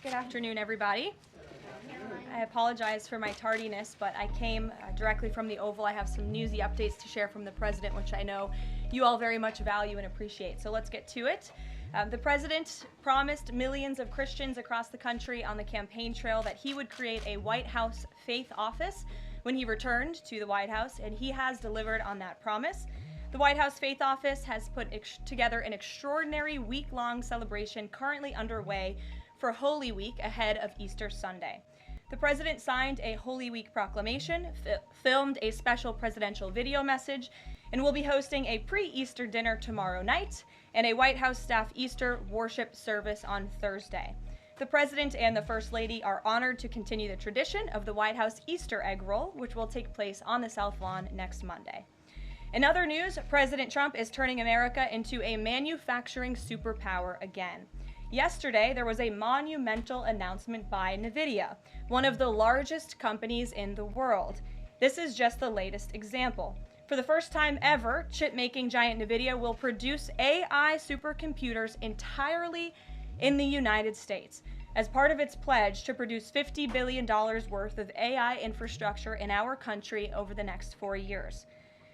Good afternoon, everybody. I apologize for my tardiness, but I came directly from the Oval. I have some newsy updates to share from the president, which I know you all very much value and appreciate. So let's get to it. The president promised millions of Christians across the country on the campaign trail that he would create a White House faith office when he returned to the White House, and he has delivered on that promise. The White House Faith Office has put together an extraordinary week-long celebration currently underway for Holy Week ahead of Easter Sunday. The president signed a Holy Week proclamation, filmed a special presidential video message, and will be hosting a pre-Easter dinner tomorrow night and a White House staff Easter worship service on Thursday. The president and the First Lady are honored to continue the tradition of the White House Easter egg roll, which will take place on the South Lawn next Monday. In other news, President Trump is turning America into a manufacturing superpower again. Yesterday, there was a monumental announcement by NVIDIA, one of the largest companies in the world. This is just the latest example. For the first time ever, chip-making giant NVIDIA will produce AI supercomputers entirely in the United States, as part of its pledge to produce $50 billion worth of AI infrastructure in our country over the next 4 years.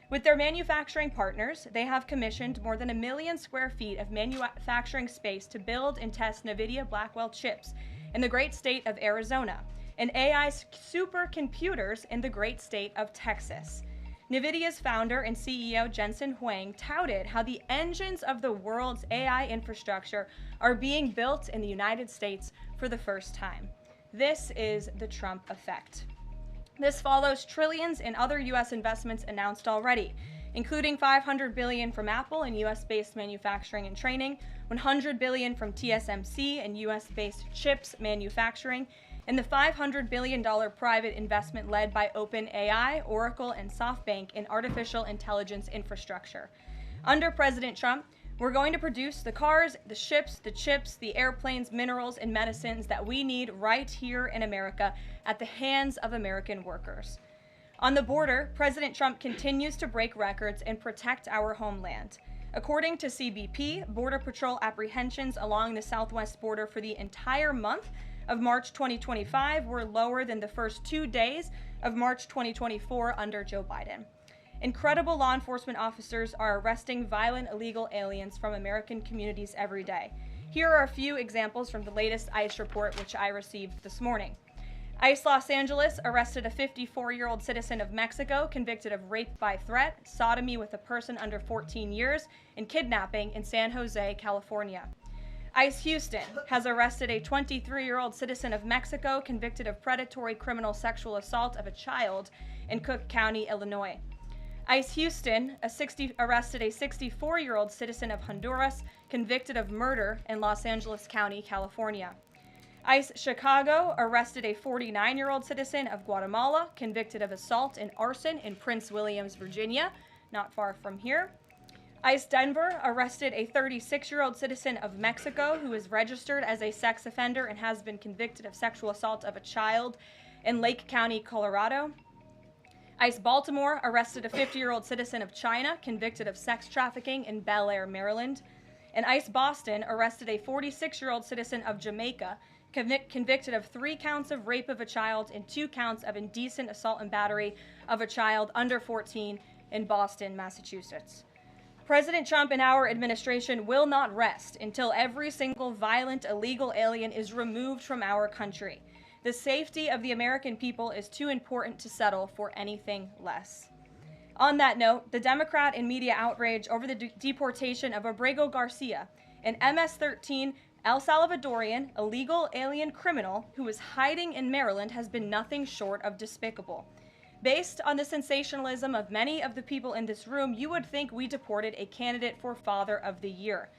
With their manufacturing partners, they have commissioned more than 1 million square feet of manufacturing space to build and test NVIDIA Blackwell chips in the great state of Arizona and AI supercomputers in the great state of Texas. NVIDIA's founder and CEO Jensen Huang touted how the engines of the world's AI infrastructure are being built in the United States for the first time. This is the Trump effect. This follows trillions in other U.S. investments announced already, including $500 billion from Apple in U.S.-based manufacturing and training, $100 billion from TSMC and U.S.-based chips manufacturing, and the $500 billion private investment led by OpenAI, Oracle, and SoftBank in artificial intelligence infrastructure. Under President Trump, we're going to produce the cars, the ships, the chips, the airplanes, minerals, and medicines that we need right here in America at the hands of American workers. On the border, President Trump continues to break records and protect our homeland. According to CBP, Border Patrol apprehensions along the southwest border for the entire month of March 2025 were lower than the first 2 days of March 2024 under Joe Biden. Incredible law enforcement officers are arresting violent illegal aliens from American communities every day. Here are a few examples from the latest ICE report, which I received this morning. ICE Los Angeles arrested a 54-year-old citizen of Mexico convicted of rape by threat, sodomy with a person under 14 years, and kidnapping in San Jose, California. ICE Houston has arrested a 23-year-old citizen of Mexico convicted of predatory criminal sexual assault of a child in Cook County, Illinois. ICE Houston arrested a 64-year-old citizen of Honduras convicted of murder in Los Angeles County, California. ICE Chicago arrested a 49-year-old citizen of Guatemala convicted of assault and arson in Prince Williams, Virginia, not far from here. ICE Denver arrested a 36-year-old citizen of Mexico who is registered as a sex offender and has been convicted of sexual assault of a child in Lake County, Colorado. ICE Baltimore arrested a 50-year-old citizen of China convicted of sex trafficking in Bel Air, Maryland. And ICE Boston arrested a 46-year-old citizen of Jamaica convicted of 3 counts of rape of a child and 2 counts of indecent assault and battery of a child under 14 in Boston, Massachusetts. President Trump and our administration will not rest until every single violent illegal alien is removed from our country. The safety of the American people is too important to settle for anything less. On that note, the Democrat and media outrage over the deportation of Abrego Garcia, an MS-13 El Salvadorian illegal alien criminal who is hiding in Maryland, has been nothing short of despicable. Based on the sensationalism of many of the people in this room, you would think we deported a candidate for Father of the Year.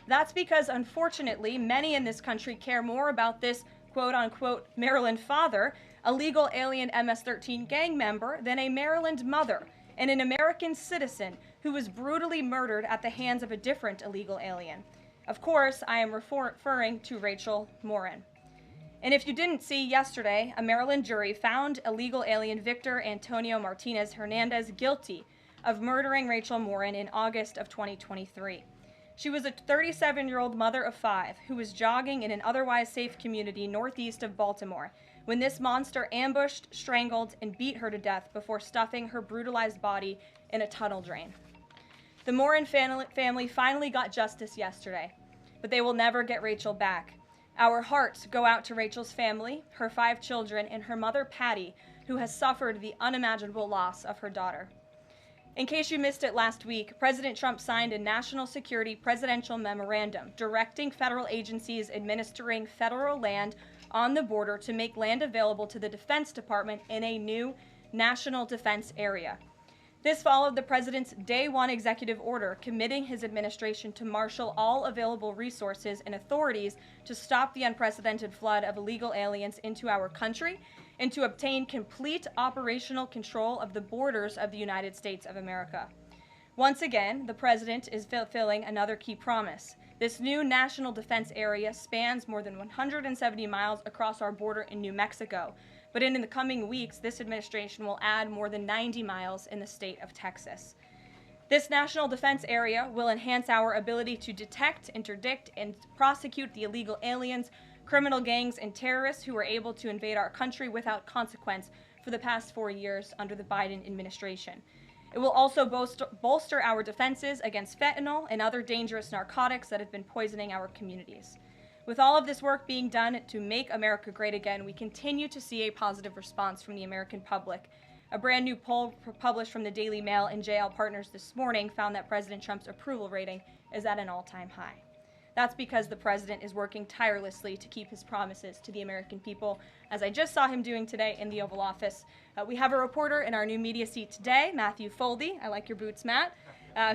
That's because, unfortunately, many in this country care more about this quote-unquote Maryland father, a legal alien MS-13 gang member, than a Maryland mother and an American citizen who was brutally murdered at the hands of a different illegal alien. Of course, I am referring to Rachel Morin. And if you didn't see yesterday, a Maryland jury found illegal alien Victor Antonio Martinez Hernandez guilty of murdering Rachel Morin in August of 2023. She was a 37-year-old mother of 5 who was jogging in an otherwise safe community northeast of Baltimore when this monster ambushed, strangled, and beat her to death before stuffing her brutalized body in a tunnel drain. The Morin family finally got justice yesterday, but they will never get Rachel back. Our hearts go out to Rachel's family, her 5 children, and her mother, Patty, who has suffered the unimaginable loss of her daughter. In case you missed it last week, President Trump signed a national security presidential memorandum directing federal agencies administering federal land on the border to make land available to the Defense Department in a new national defense area. This followed the president's Day 1 executive order committing his administration to marshal all available resources and authorities to stop the unprecedented flood of illegal aliens into our country and to obtain complete operational control of the borders of the United States of America. Once again, the president is fulfilling another key promise. This new national defense area spans more than 170 miles across our border in New Mexico, but in the coming weeks, this administration will add more than 90 miles in the state of Texas. This national defense area will enhance our ability to detect, interdict, and prosecute the illegal aliens, criminal gangs, and terrorists who were able to invade our country without consequence for the past 4 years under the Biden administration. It will also bolster our defenses against fentanyl and other dangerous narcotics that have been poisoning our communities. With all of this work being done to make America great again, we continue to see a positive response from the American public. A brand new poll published from the Daily Mail and JL Partners this morning found that President Trump's approval rating is at an all-time high. That's because the president is working tirelessly to keep his promises to the American people, as I just saw him doing today in the Oval Office. We have a reporter in our new media seat today, Matthew Foldy. I like your boots, Matt.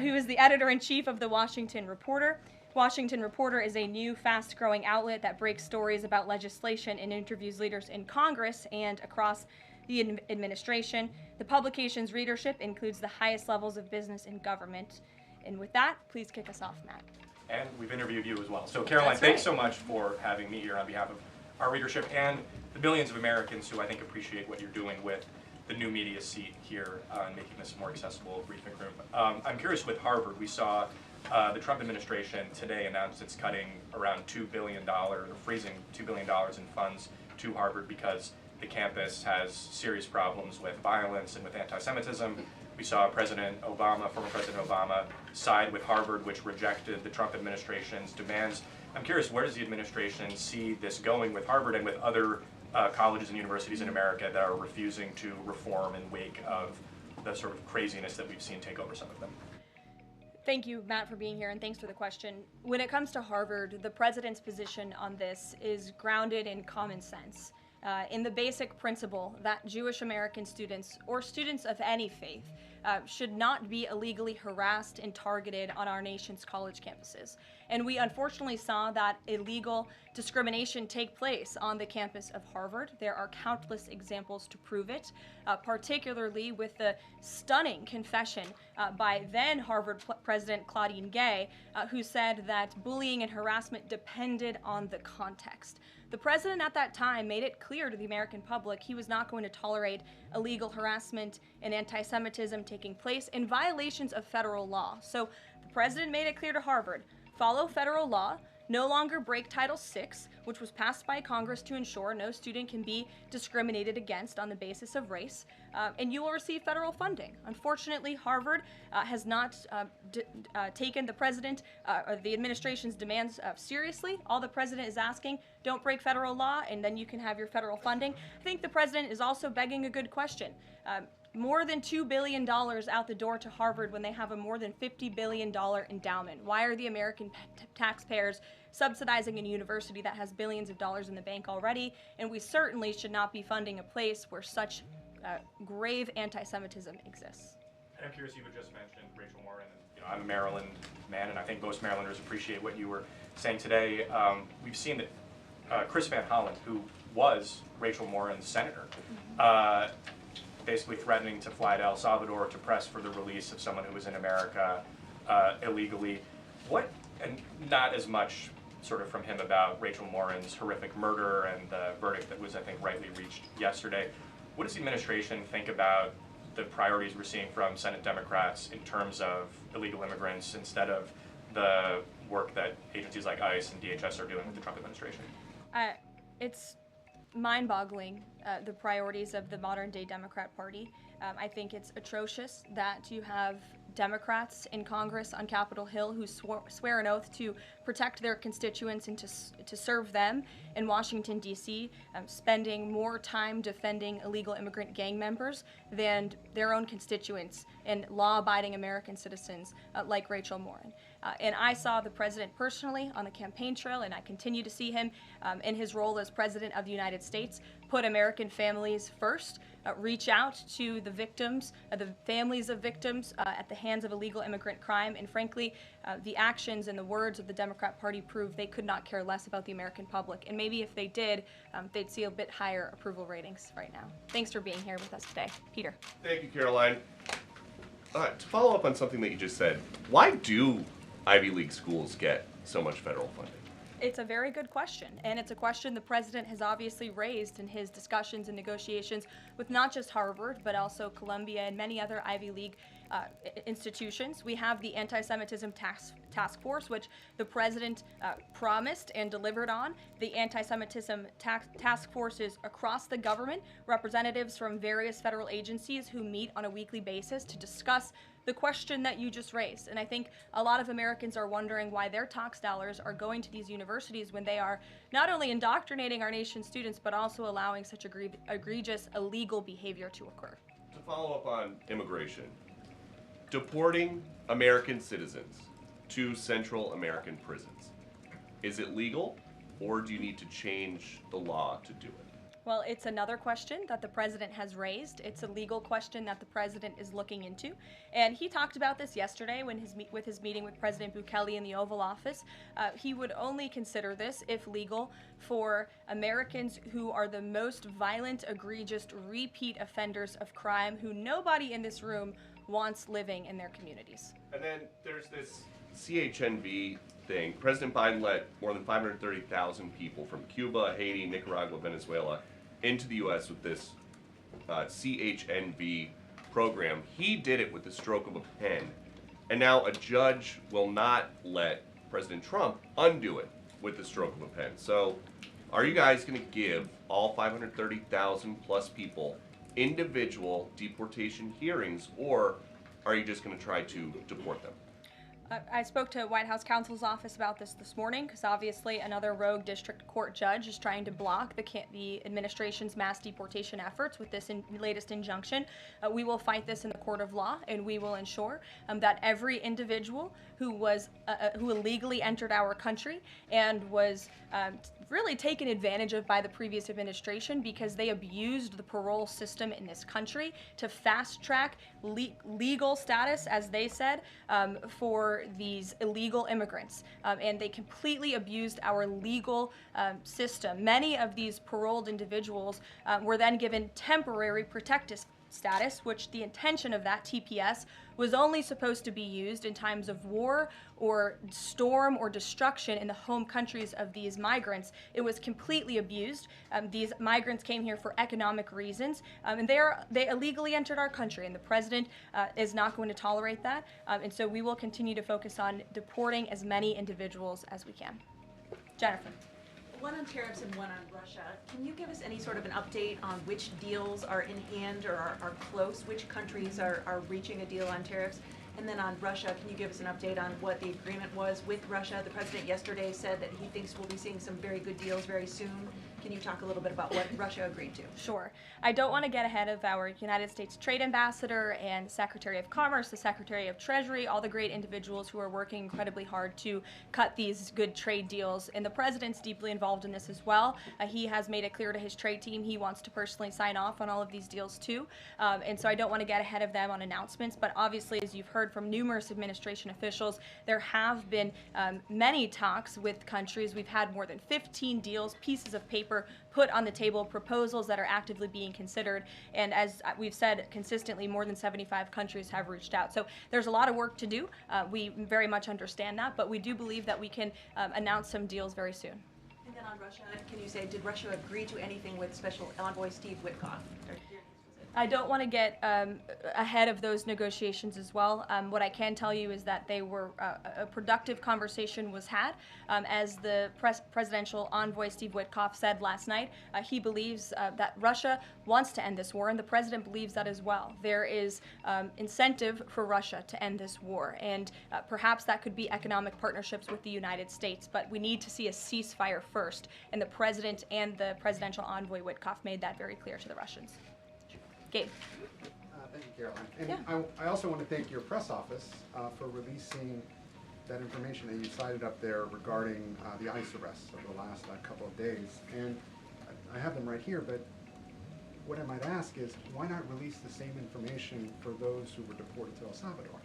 Who is the editor-in-chief of the Washington Reporter. Washington Reporter is a new, fast-growing outlet that breaks stories about legislation and interviews leaders in Congress and across the administration. The publication's readership includes the highest levels of business and government. And with that, please kick us off, Matt. And we've interviewed you as well. So Karoline, thanks so much for having me here on behalf of our readership and the billions of Americans who I think appreciate what you're doing with the new media seat here and making this a more accessible briefing room. I'm curious with Harvard, we saw the Trump administration today announced it's cutting around $2 billion, or freezing $2 billion in funds to Harvard because the campus has serious problems with violence and with anti-Semitism. We saw President Obama, former President Obama, side with Harvard, which rejected the Trump administration's demands. I'm curious, where does the administration see this going with Harvard and with other colleges and universities in America that are refusing to reform in wake of the sort of craziness that we've seen take over some of them? Thank you, Matt, for being here, and thanks for the question. When it comes to Harvard, the president's position on this is grounded in common sense, in the basic principle that Jewish American students, or students of any faith, should not be illegally harassed and targeted on our nation's college campuses. And we unfortunately saw that illegal discrimination take place on the campus of Harvard. There are countless examples to prove it, particularly with the stunning confession by then Harvard President Claudine Gay, who said that bullying and harassment depended on the context. The president at that time made it clear to the American public he was not going to tolerate illegal harassment and anti-Semitism taking place in violations of federal law. So the president made it clear to Harvard, follow federal law, no longer break Title VI, which was passed by Congress to ensure no student can be discriminated against on the basis of race, and you will receive federal funding. Unfortunately, Harvard has not taken the president or the administration's demands seriously. All the president is asking, don't break federal law, and then you can have your federal funding. I think the president is also begging a good question. More than $2 billion out the door to Harvard when they have a more than $50 billion endowment. Why are the American taxpayers subsidizing a university that has billions of dollars in the bank already? And we certainly should not be funding a place where such grave anti-Semitism exists. And I'm curious, you had just mentioned Rachel Morin. I'm a Maryland man, and I think most Marylanders appreciate what you were saying today. We've seen that Chris Van Hollen, who was Rachel Morin's senator, basically threatening to fly to El Salvador to press for the release of someone who was in America illegally. And not as much sort of from him about Rachel Morin's horrific murder and the verdict that was, I think, rightly reached yesterday. What does the administration think about the priorities we're seeing from Senate Democrats in terms of illegal immigrants instead of the work that agencies like ICE and DHS are doing with the Trump administration? It's mind-boggling, the priorities of the modern-day Democrat Party. I think it's atrocious that you have Democrats in Congress on Capitol Hill who swear an oath to protect their constituents and to serve them in Washington, D.C., spending more time defending illegal immigrant gang members than their own constituents and law-abiding American citizens like Rachel Morin. And I saw the president personally on the campaign trail, and I continue to see him in his role as president of the United States, put American families first, reach out to the victims, the families of victims at the hands of illegal immigrant crime, and frankly, the actions and the words of the Democrat Party prove they could not care less about the American public. And maybe if they did, they'd see a bit higher approval ratings right now. Thanks for being here with us today. Peter. Thank you, Karoline. To follow up on something that you just said, why do Ivy League schools get so much federal funding? It's a very good question, and it's a question the president has obviously raised in his discussions and negotiations with not just Harvard, but also Columbia and many other Ivy League institutions. We have the Anti-Semitism Task Force, which the president promised and delivered on. The Anti-Semitism Task Force is across the government, representatives from various federal agencies who meet on a weekly basis to discuss the question that you just raised. And I think a lot of Americans are wondering why their tax dollars are going to these universities when they are not only indoctrinating our nation's students, but also allowing such egregious illegal behavior to occur. To follow up on immigration, deporting American citizens to Central American prisons, is it legal, or do you need to change the law to do it? Well, it's another question that the president has raised. It's a legal question that the president is looking into. And he talked about this yesterday when with his meeting with President Bukele in the Oval Office. He would only consider this, if legal, for Americans who are the most violent, egregious, repeat offenders of crime who nobody in this room wants living in their communities. And then there's this CHNV thing. President Biden let more than 530,000 people from Cuba, Haiti, Nicaragua, Venezuela into the U.S. with this CHNV program. He did it with the stroke of a pen, and now a judge will not let President Trump undo it with the stroke of a pen. So are you guys going to give all 530,000 plus people individual deportation hearings, or are you just going to try to deport them? I spoke to White House counsel's office about this morning because obviously another rogue district court judge is trying to block the administration's mass deportation efforts with this latest injunction. We will fight this in the court of law, and we will ensure that every individual who illegally entered our country and was really taken advantage of by the previous administration because they abused the parole system in this country to fast track legal status, as they said, for these illegal immigrants. And they completely abused our legal system. Many of these paroled individuals were then given temporary protective status, which the intention of that TPS was only supposed to be used in times of war or storm or destruction in the home countries of these migrants. It was completely abused. These migrants came here for economic reasons, and they illegally entered our country, and the president is not going to tolerate that. And so we will continue to focus on deporting as many individuals as we can. Jennifer. One on tariffs and one on Russia. Can you give us any sort of an update on which deals are in hand or are close? Which countries are reaching a deal on tariffs? And then on Russia, can you give us an update on what the agreement was with Russia? The president yesterday said that he thinks we'll be seeing some very good deals very soon. Can you talk a little bit about what Russia agreed to? Sure. I don't want to get ahead of our United States Trade Ambassador and Secretary of Commerce, the Secretary of Treasury, all the great individuals who are working incredibly hard to cut these good trade deals. And the president's deeply involved in this as well. He has made it clear to his trade team he wants to personally sign off on all of these deals too. And so I don't want to get ahead of them on announcements. But obviously, as you've heard from numerous administration officials, there have been many talks with countries. We've had more than 15 deals, pieces of paper put on the table, proposals that are actively being considered, and as we've said consistently, more than 75 countries have reached out. So there's a lot of work to do. We very much understand that, but we do believe that we can announce some deals very soon. And then on Russia, can you say, did Russia agree to anything with Special Envoy Steve Witkoff? I don't want to get ahead of those negotiations as well. What I can tell you is that they were a productive conversation was had. As the presidential envoy Steve Witkoff said last night, he believes that Russia wants to end this war, and the president believes that as well. There is incentive for Russia to end this war, and perhaps that could be economic partnerships with the United States, but we need to see a ceasefire first, and the president and the presidential envoy Witkoff made that very clear to the Russians. Gabe. Thank you, Caroline. And Yeah. I also want to thank your press office for releasing that information that you cited up there regarding the ICE arrests over the last couple of days. And I have them right here, but what I might ask is, why not release the same information for those who were deported to El Salvador?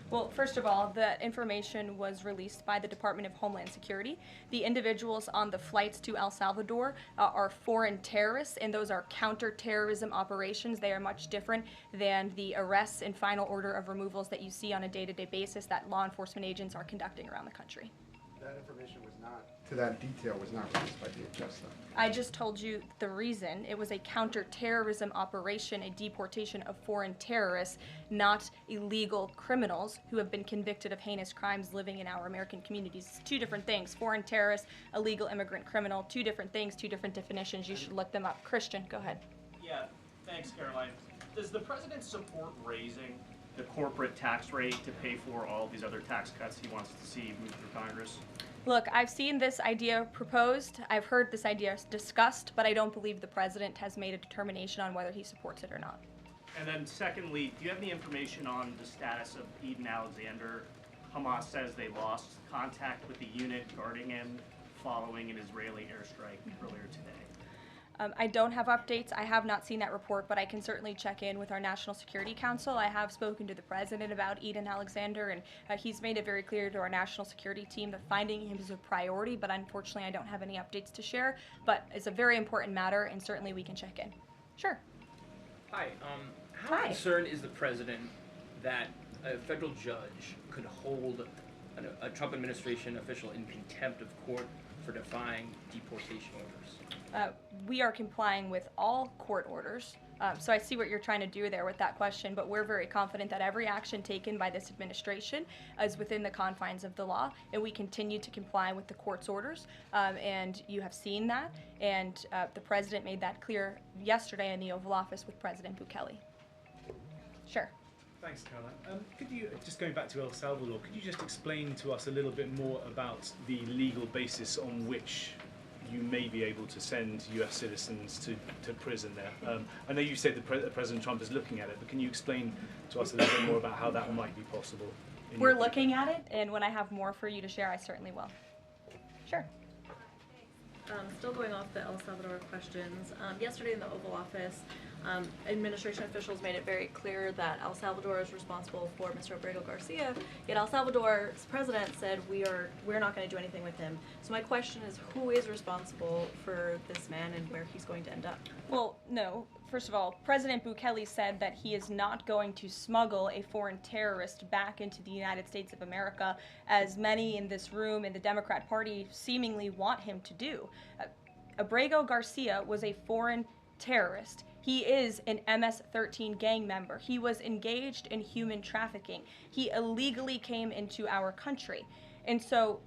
Well, first of all, the information was released by the Department of Homeland Security. The individuals on the flights to El Salvador are foreign terrorists, and those are counterterrorism operations. They are much different than the arrests and final order of removals that you see on a day-to-day basis that law enforcement agents are conducting around the country. That information was not, to that detail, was not released by DHS, though. I just told you the reason. It was a counterterrorism operation, a deportation of foreign terrorists, not illegal criminals who have been convicted of heinous crimes living in our American communities. It's two different things. Foreign terrorist, illegal immigrant criminal, two different things, two different definitions. You should look them up. Christian, go ahead. Yeah, thanks, Caroline. Does the president support raising the corporate tax rate to pay for all these other tax cuts he wants to see move through Congress? Look, I've seen this idea proposed, I've heard this idea discussed, but I don't believe the president has made a determination on whether he supports it or not. And then secondly, do you have any information on the status of Eden Alexander? Hamas says they lost contact with the unit guarding him following an Israeli airstrike earlier today. I don't have updates. I have not seen that report, but I can certainly check in with our National Security Council. I have spoken to the president about Eden Alexander, and he's made it very clear to our national security team that finding him is a priority, but unfortunately I don't have any updates to share. But it's a very important matter, and certainly we can check in. Sure. Hi. How Hi. concerned is the president that a federal judge could hold a Trump administration official in contempt of court for defying deportation orders? We are complying with all court orders. So I see what you're trying to do there with that question, but we're very confident that every action taken by this administration is within the confines of the law, and we continue to comply with the court's orders. And you have seen that, and the president made that clear yesterday in the Oval Office with President Bukele. Sure. Thanks, Caroline. Could you, just going back to El Salvador, could you just explain to us a little bit more about the legal basis on which you may be able to send US citizens to prison there? I know you said that President Trump is looking at it, but can you explain to us a little bit more about how that might be possible? We're looking at it, and when I have more for you to share, I certainly will. Sure. Still going off the El Salvador questions, yesterday in the Oval Office, administration officials made it very clear that El Salvador is responsible for Mr. Abrego Garcia, yet El Salvador's president said we're not going to do anything with him. So my question is, who is responsible for this man and where he's going to end up? Well, no. First of all, President Bukele said that he is not going to smuggle a foreign terrorist back into the United States of America, as many in this room in the Democrat Party seemingly want him to do. Abrego Garcia was a foreign terrorist. He is an MS-13 gang member. He was engaged in human trafficking. He illegally came into our country. And so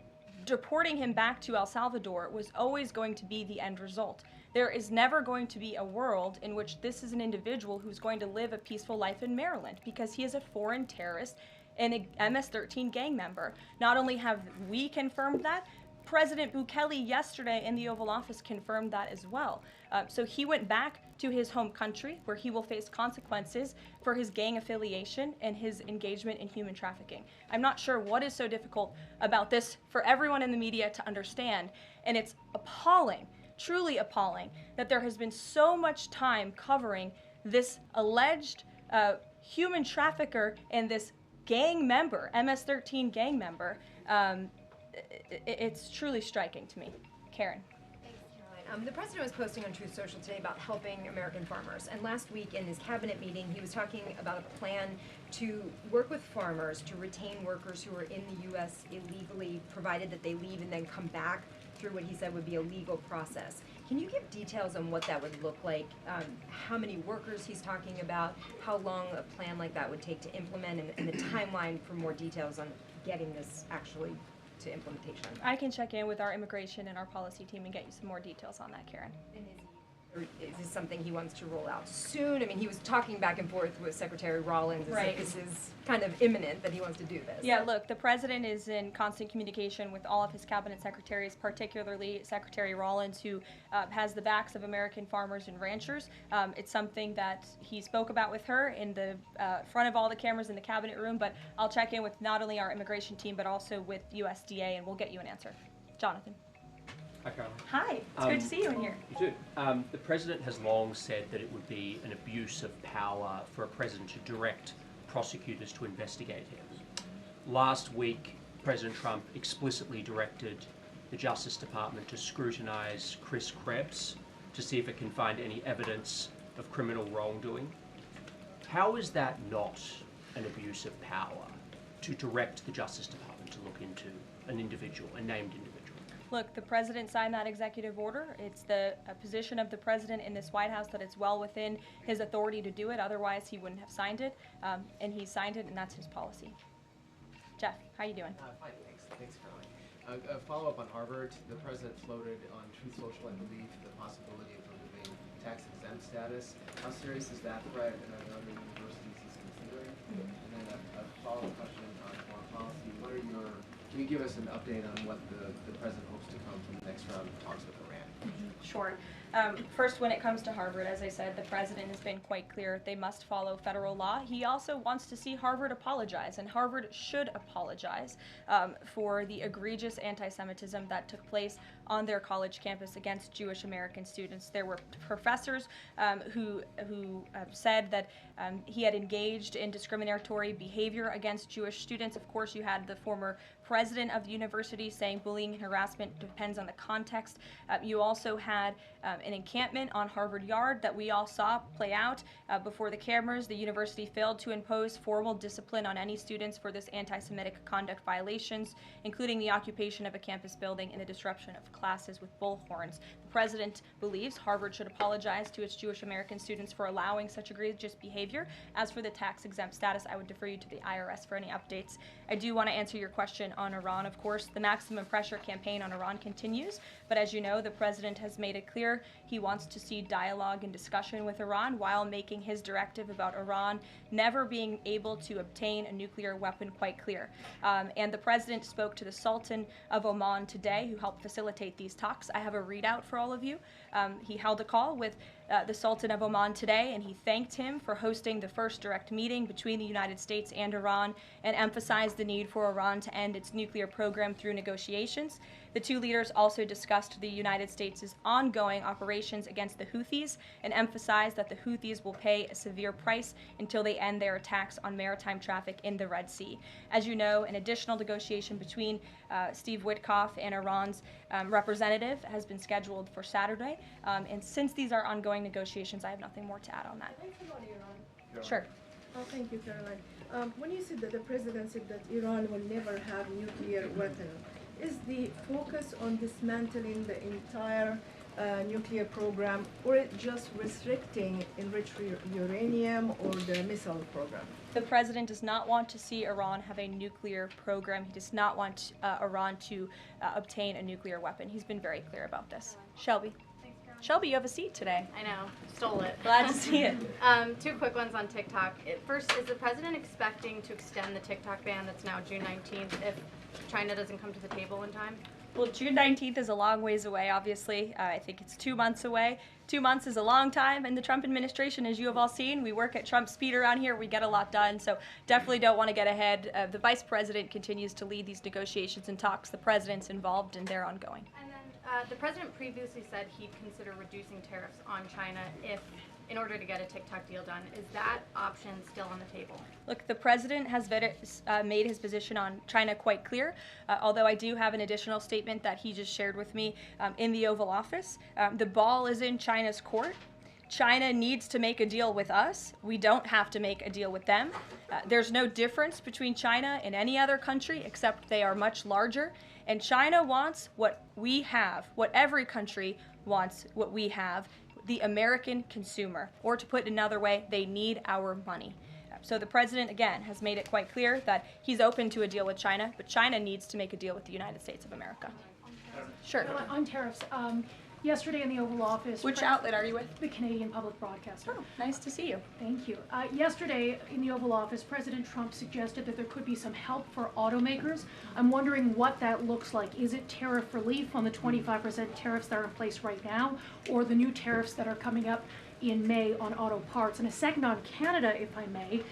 deporting him back to El Salvador was always going to be the end result. There is never going to be a world in which this is an individual who's going to live a peaceful life in Maryland, because he is a foreign terrorist and a MS-13 gang member. Not only have we confirmed that, President Bukele yesterday in the Oval Office confirmed that as well. So he went back to his home country, where he will face consequences for his gang affiliation and his engagement in human trafficking. I'm not sure what is so difficult about this for everyone in the media to understand, and it's appalling, truly appalling, that there has been so much time covering this alleged human trafficker and this gang member, MS-13 gang member. It's truly striking to me. Karen. Thanks, Caroline. The president was posting on Truth Social today about helping American farmers. And last week in his cabinet meeting, he was talking about a plan to work with farmers to retain workers who are in the U.S. illegally, provided that they leave and then come back through what he said would be a legal process. Can you give details on what that would look like? How many workers he's talking about? How long a plan like that would take to implement, and the timeline for more details on getting this actually to implementation? I can check in with our immigration and our policy team and get you some more details on that, Karen. Or is this something he wants to roll out soon? I mean, he was talking back and forth with Secretary Rollins as Right. if this is kind of imminent that he wants to do this. Yeah, look, the president is in constant communication with all of his cabinet secretaries, particularly Secretary Rollins, who has the backs of American farmers and ranchers. It's something that he spoke about with her in the front of all the cameras in the cabinet room, but I'll check in with not only our immigration team, but also with USDA, and we'll get you an answer. Jonathan. Hi, Caroline. Hi, it's good to see you in here. You too. The president has long said that it would be an abuse of power for a president to direct prosecutors to investigate him. Last week, President Trump explicitly directed the Justice Department to scrutinize Chris Krebs to see if it can find any evidence of criminal wrongdoing. How is that not an abuse of power to direct the Justice Department to look into an individual, a named individual? Look, the president signed that executive order. It's the position of the president in this White House that it's well within his authority to do it. Otherwise, he wouldn't have signed it. And he signed it, and that's his policy. Jeff, how you doing? Fine, thanks. Thanks, Caroline. A follow-up on Harvard. The president floated on Truth Social, I believe, the possibility of removing tax-exempt status. How serious is that threat, and are there other universities he's considering? And then a follow-up question on foreign policy. Can you give us an update on what the president hopes to come from the next round of talks with Iran? Sure. First, when it comes to Harvard, as I said, the president has been quite clear they must follow federal law. He also wants to see Harvard apologize, and Harvard should apologize for the egregious anti-Semitism that took place on their college campus against Jewish American students. There were professors who said that he had engaged in discriminatory behavior against Jewish students. Of course, you had the former president of the university saying bullying and harassment depends on the context. You also had an encampment on Harvard Yard that we all saw play out before the cameras. The university failed to impose formal discipline on any students for this anti-Semitic conduct violations, including the occupation of a campus building and the disruption of classes with bullhorns. The president believes Harvard should apologize to its Jewish American students for allowing such egregious behavior. As for the tax-exempt status, I would defer you to the IRS for any updates. I do want to answer your question on Iran, of course. The maximum pressure campaign on Iran continues, but as you know, the president has made it clear he wants to see dialogue and discussion with Iran while making his directive about Iran never being able to obtain a nuclear weapon quite clear. And the president spoke to the Sultan of Oman today, who helped facilitate these talks. I have a readout for all of you. He held a call with the Sultan of Oman today, and he thanked him for hosting the first direct meeting between the United States and Iran and emphasized the need for Iran to end its nuclear program through negotiations. The two leaders also discussed the United States' ongoing operations against the Houthis and emphasized that the Houthis will pay a severe price until they end their attacks on maritime traffic in the Red Sea. As you know, an additional negotiation between Steve Witkoff and Iran's representative has been scheduled for Saturday. And since these are ongoing negotiations, I have nothing more to add on that. Thanks about Iran. Sure. Oh, thank you, Caroline. When you said that the president said that Iran will never have nuclear weapon, is the focus on dismantling the entire nuclear program, or it just restricting enriched uranium or the missile program? The president does not want to see Iran have a nuclear program. He does not want Iran to obtain a nuclear weapon. He's been very clear about this. Shelby. Shelby, you have a seat today. I know, stole it. Glad to see it. Two quick ones on TikTok. First, is the president expecting to extend the TikTok ban that's now June 19th if China doesn't come to the table in time? Well, June 19th is a long ways away, obviously. I think it's 2 months away. 2 months is a long time in the Trump administration, as you have all seen. We work at Trump speed around here. We get a lot done, so definitely don't want to get ahead. The vice president continues to lead these negotiations and talks. The president's involved, and they're ongoing. And then the president previously said he'd consider reducing tariffs on China in order to get a TikTok deal done. Is that option still on the table? Look, the president has made his position on China quite clear, although I do have an additional statement that he just shared with me in the Oval Office. The ball is in China's court. China needs to make a deal with us. We don't have to make a deal with them. There's no difference between China and any other country except they are much larger. And China wants what we have, what every country wants, what we have, the American consumer. Or to put it another way, they need our money. So the president, again, has made it quite clear that he's open to a deal with China, but China needs to make a deal with the United States of America. Sure. On tariffs, yesterday in the Oval Office. Which outlet are you with? The Canadian Public Broadcaster. Oh, nice to see you. Thank you. Yesterday in the Oval Office, President Trump suggested that there could be some help for automakers. I'm wondering what that looks like. Is it tariff relief on the 25% tariffs that are in place right now, or the new tariffs that are coming up in May on auto parts? And a second on Canada, if I may.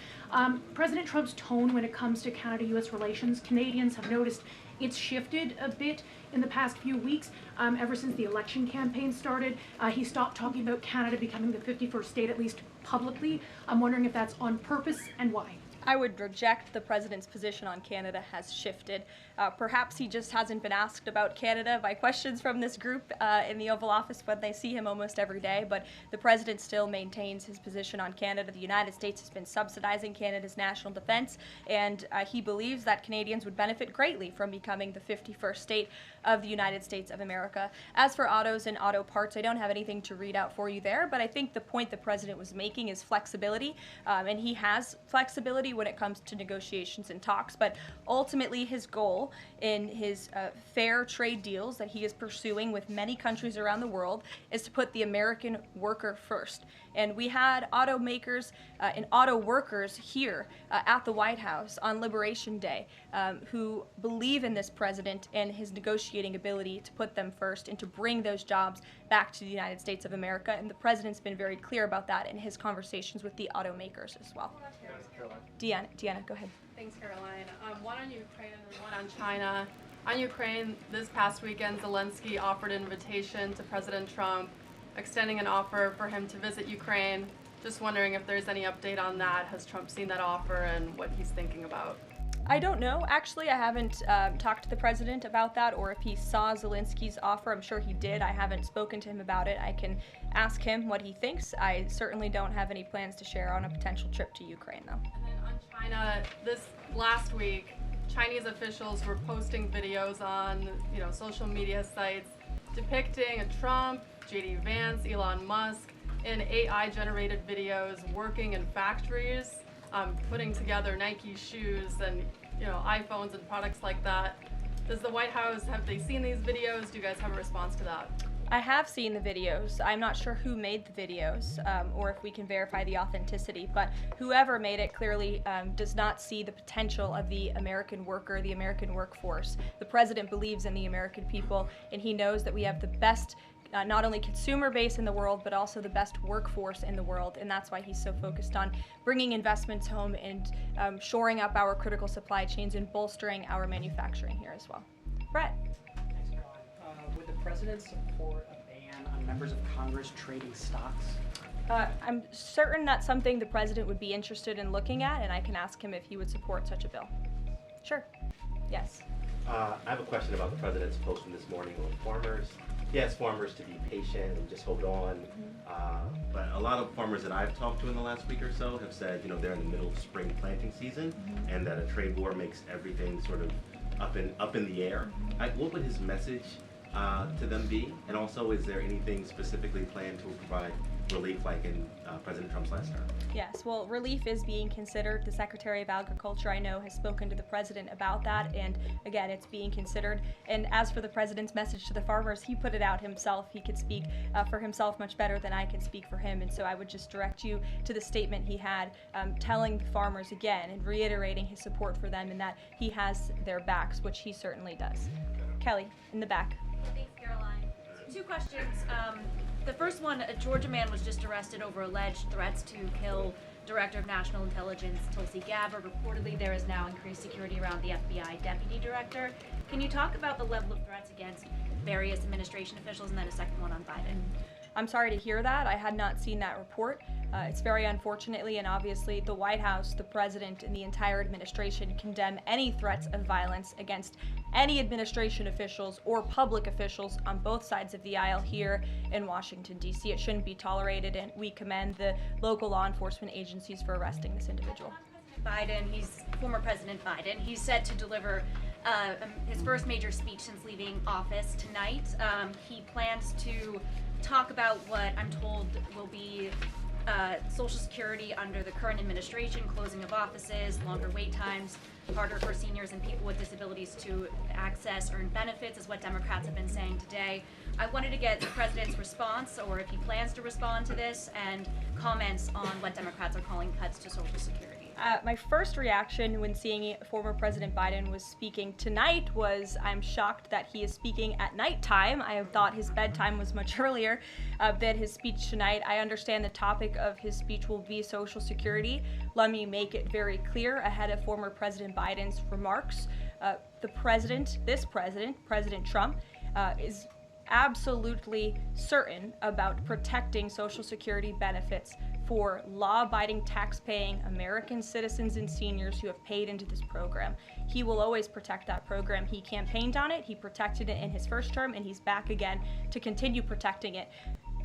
President Trump's tone when it comes to Canada-U.S. relations, Canadians have noticed it's shifted a bit in the past few weeks. Ever since the election campaign started, he stopped talking about Canada becoming the 51st state, at least publicly. I'm wondering if that's on purpose and why. I would reject the president's position on Canada has shifted. Perhaps he just hasn't been asked about Canada by questions from this group in the Oval Office, but they see him almost every day. But the president still maintains his position on Canada. The United States has been subsidizing Canada's national defense, and he believes that Canadians would benefit greatly from becoming the 51st state of the United States of America. As for autos and auto parts, I don't have anything to read out for you there, but I think the point the president was making is flexibility, and he has flexibility when it comes to negotiations and talks, but ultimately his goal in his fair trade deals that he is pursuing with many countries around the world is to put the American worker first. And we had automakers and auto workers here at the White House on Liberation Day who believe in this president and his negotiating ability to put them first and to bring those jobs back to the United States of America. And the president's been very clear about that in his conversations with the automakers as well. Deanna, go ahead. Thanks, Caroline. One on Ukraine and one on China. On Ukraine, this past weekend, Zelensky offered an invitation to President Trump, extending an offer for him to visit Ukraine. Just wondering if there's any update on that. Has Trump seen that offer and what he's thinking about? I don't know. Actually, I haven't talked to the president about that, or if he saw Zelensky's offer. I'm sure he did. I haven't spoken to him about it. I can ask him what he thinks. I certainly don't have any plans to share on a potential trip to Ukraine, though. And then on China, this last week, Chinese officials were posting videos on, social media sites depicting a Trump, J.D. Vance, Elon Musk in AI-generated videos working in factories, putting together Nike shoes and iPhones and products like that. Does the White House, have they seen these videos? Do you guys have a response to that? I have seen the videos. I'm not sure who made the videos or if we can verify the authenticity, but whoever made it clearly does not see the potential of the American worker, the American workforce. The president believes in the American people, and he knows that we have the best not only consumer base in the world, but also the best workforce in the world, and that's why he's so focused on bringing investments home and shoring up our critical supply chains and bolstering our manufacturing here as well. Brett. Thanks, Caroline. Would the president support a ban on members of Congress trading stocks? I'm certain that's something the president would be interested in looking at, and I can ask him if he would support such a bill. Sure. Yes. I have a question about the president's posting this morning on farmers. He asked farmers to be patient and just hold on. But a lot of farmers that I've talked to in the last week or so have said, they're in the middle of spring planting season, and that a trade war makes everything sort of up in the air. What would his message to them be? And also, is there anything specifically planned to provide relief like in President Trump's last term? Yes, well, relief is being considered. The Secretary of Agriculture, I know, has spoken to the president about that, and again, it's being considered. And as for the president's message to the farmers, he put it out himself. He could speak for himself much better than I can speak for him, and so I would just direct you to the statement he had telling the farmers again and reiterating his support for them and that he has their backs, which he certainly does. Kelly, in the back. Thanks, Caroline. 2 questions. The first one, a Georgia man was just arrested over alleged threats to kill Director of National Intelligence Tulsi Gabbard. Reportedly, there is now increased security around the FBI Deputy Director. Can you talk about the level of threats against various administration officials, and then a second one on Biden? I'm sorry to hear that. I had not seen that report. It's very unfortunately, and obviously the White House, the president, and the entire administration condemn any threats of violence against any administration officials or public officials on both sides of the aisle here in Washington, D.C. It shouldn't be tolerated, and we commend the local law enforcement agencies for arresting this individual. Former President Biden, he's set to deliver his first major speech since leaving office tonight. He plans to talk about what I'm told will be Social Security under the current administration, closing of offices, longer wait times, harder for seniors and people with disabilities to access earned benefits, is what Democrats have been saying today. I wanted to get the president's response, or if he plans to respond to this, and comments on what Democrats are calling cuts to Social Security. My first reaction when seeing former President Biden was speaking tonight was, I'm shocked that he is speaking at nighttime. I thought his bedtime was much earlier than his speech tonight. I understand the topic of his speech will be Social Security. Let me make it very clear ahead of former President Biden's remarks. President Trump, is absolutely certain about protecting Social Security benefits for law-abiding, tax-paying American citizens and seniors who have paid into this program. He will always protect that program. He campaigned on it, he protected it in his first term, and he's back again to continue protecting it.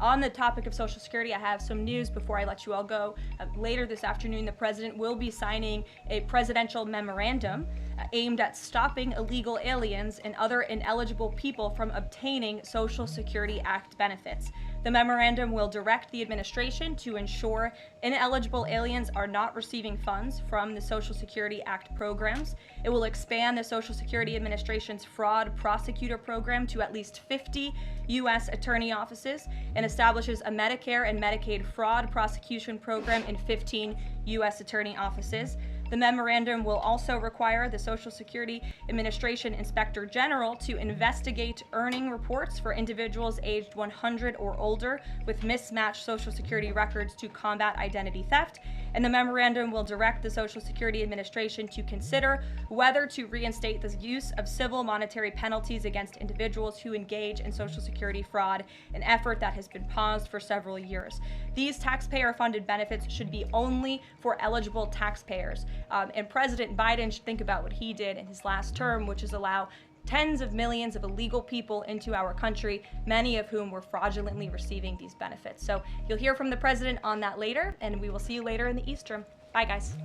On the topic of Social Security, I have some news before I let you all go. Later this afternoon, the president will be signing a presidential memorandum aimed at stopping illegal aliens and other ineligible people from obtaining Social Security Act benefits. The memorandum will direct the administration to ensure ineligible aliens are not receiving funds from the Social Security Act programs. It will expand the Social Security Administration's fraud prosecutor program to at least 50 U.S. attorney offices and establishes a Medicare and Medicaid fraud prosecution program in 15 U.S. attorney offices. The memorandum will also require the Social Security Administration Inspector General to investigate earning reports for individuals aged 100 or older with mismatched Social Security records to combat identity theft. And the memorandum will direct the Social Security Administration to consider whether to reinstate the use of civil monetary penalties against individuals who engage in Social Security fraud, an effort that has been paused for several years. These taxpayer-funded benefits should be only for eligible taxpayers. And President Biden should think about what he did in his last term, which is allow tens of millions of illegal people into our country, many of whom were fraudulently receiving these benefits. So you'll hear from the president on that later, and we will see you later in the East Room. Bye, guys.